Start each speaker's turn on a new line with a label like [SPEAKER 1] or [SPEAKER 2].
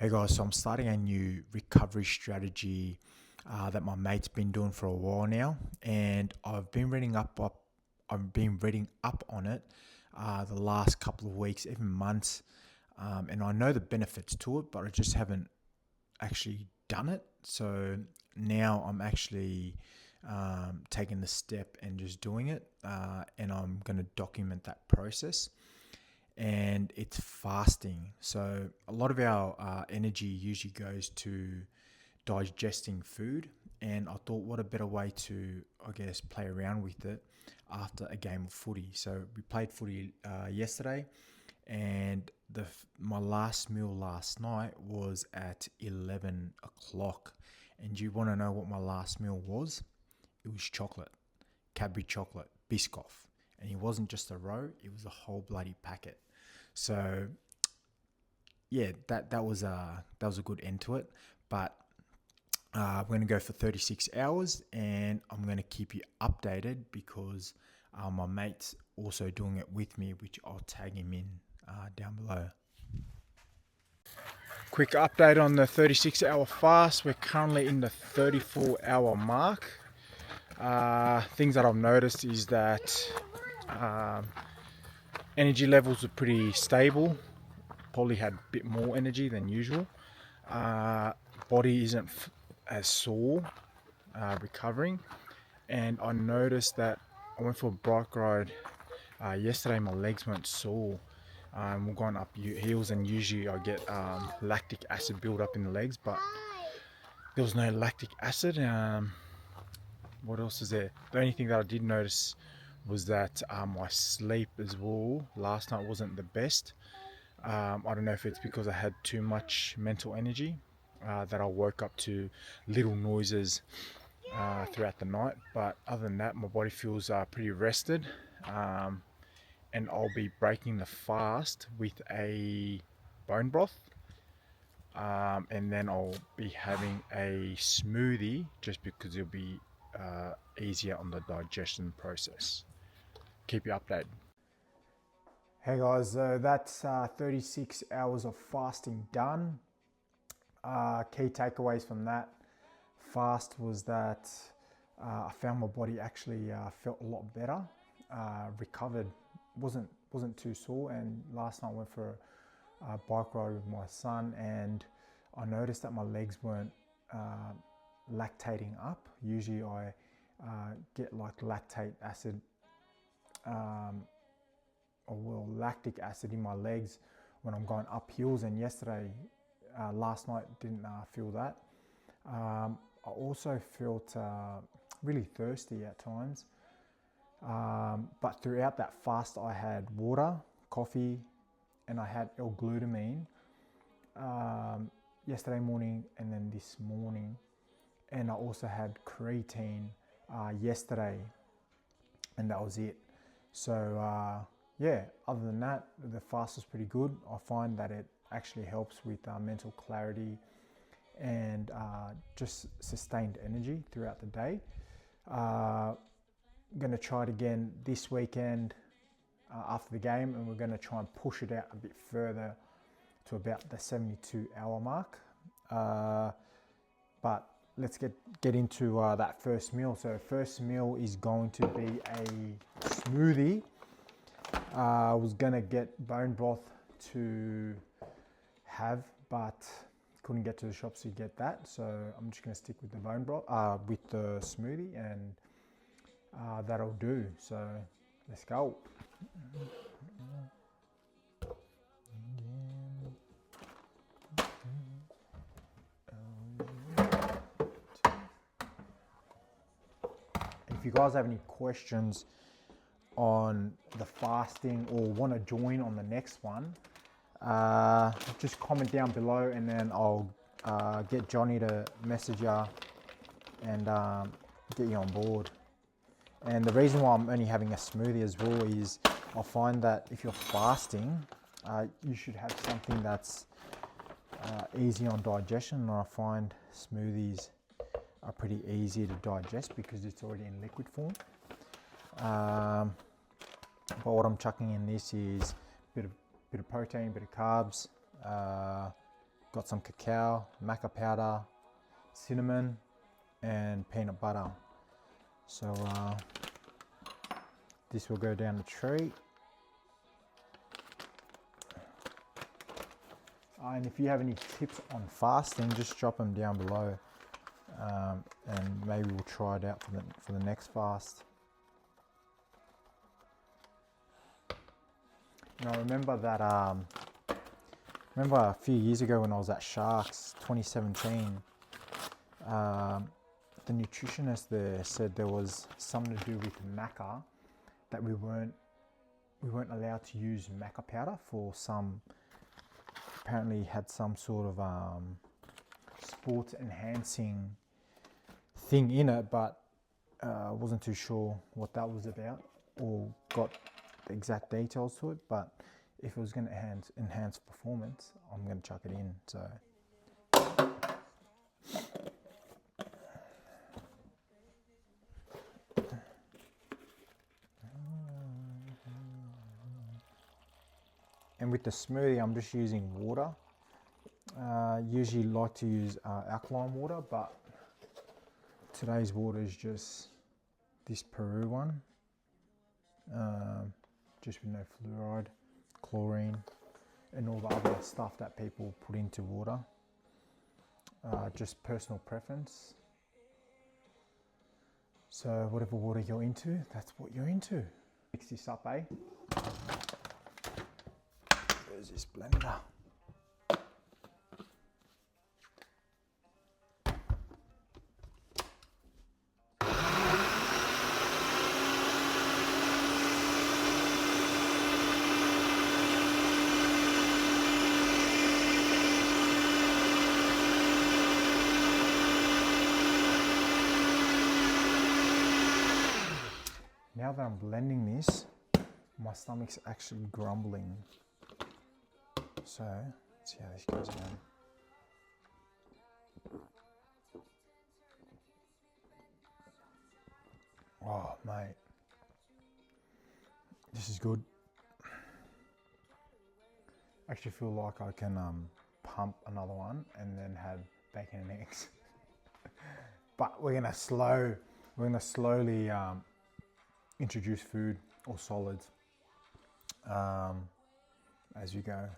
[SPEAKER 1] Hey guys, so I'm starting a new recovery strategy that my mate's been doing for a while now, and I've been reading up on it the last couple of weeks, even months, and I know the benefits to it, but I just haven't actually done it. So now I'm actually taking the step and just doing it, and I'm going to document that process. And it's fasting. So a lot of our energy usually goes to digesting food. And I thought, what a better way to, I guess, play around with it after a game of footy. So we played footy yesterday, and my last meal last night was at 11 o'clock. And you want to know what my last meal was? It was chocolate, Cadbury chocolate, Biscoff. And it wasn't just a row, it was a whole bloody packet. So yeah, that was a good end to it. But we're going to go for 36 hours, and I'm going to keep you updated because my mate's also doing it with me, which I'll tag him in down below. Quick update on the 36-hour fast. We're currently in the 34-hour mark. Things that I've noticed is that energy levels are pretty stable. Probably had a bit more energy than usual. Body isn't as sore, recovering. And I noticed that I went for a bike ride yesterday. My legs weren't sore. We're going up hills, and usually I get lactic acid build up in the legs, but there was no lactic acid. What else is there? The only thing that I did notice was that my sleep as well last night wasn't the best. I don't know if it's because I had too much mental energy that I woke up to little noises throughout the night. But other than that, my body feels pretty rested. And I'll be breaking the fast with a bone broth. And then I'll be having a smoothie just because it'll be easier on the digestion process. Keep you updated. Hey guys, that's 36 hours of fasting done. Key takeaways from that fast was that I found my body actually felt a lot better, recovered, wasn't too sore. And last night I went for a bike ride with my son, and I noticed that my legs weren't lactating up. Usually I get like lactate acid lactic acid in my legs when I'm going up hills, and last night didn't feel that. I also felt really thirsty at times, but throughout that fast I had water, coffee, and I had L-glutamine yesterday morning and then this morning, and I also had creatine yesterday, and that was it. So yeah, other than that, the fast is pretty good. I find that it actually helps with mental clarity and just sustained energy throughout the day. I'm going to try it again this weekend after the game, and we're going to try and push it out a bit further to about the 72-hour mark. But let's get into that first meal. So first meal is going to be a smoothie. I was gonna get bone broth to have, but couldn't get to the shops to get that. So I'm just gonna stick with the bone broth, with the smoothie, and that'll do. So let's go. If you guys have any questions on the fasting or want to join on the next one, just comment down below, and then I'll get Johnny to message you and get you on board. And the reason why I'm only having a smoothie as well is I find that if you're fasting, you should have something that's easy on digestion, and I find smoothies are pretty easy to digest because it's already in liquid form. But what I'm chucking in this is a bit of protein, bit of carbs, got some cacao, maca powder, cinnamon, and peanut butter. So this will go down the tree. And if you have any tips on fasting, just drop them down below, and maybe we'll try it out for the next fast. And I remember that remember a few years ago when I was at Sharks 2017, the nutritionist there said there was something to do with maca, that we weren't allowed to use maca powder for some, apparently had some sort of sports enhancing thing in it, but I wasn't too sure what that was about or got the exact details to it. But if it was going to enhance performance, I'm going to chuck it in. So and with the smoothie, I'm just using water. Usually like to use alkaline water, but today's water is just this Peru one, just with no fluoride, chlorine, and all the other stuff that people put into water. Just personal preference. So whatever water you're into, that's what you're into. Mix this up, eh? There's this blender. Now that I'm blending this, my stomach's actually grumbling. So, let's see how this goes down. Oh, mate. This is good. I actually feel like I can pump another one and then have bacon and eggs. But we're gonna slowly introduce food or solids as we go.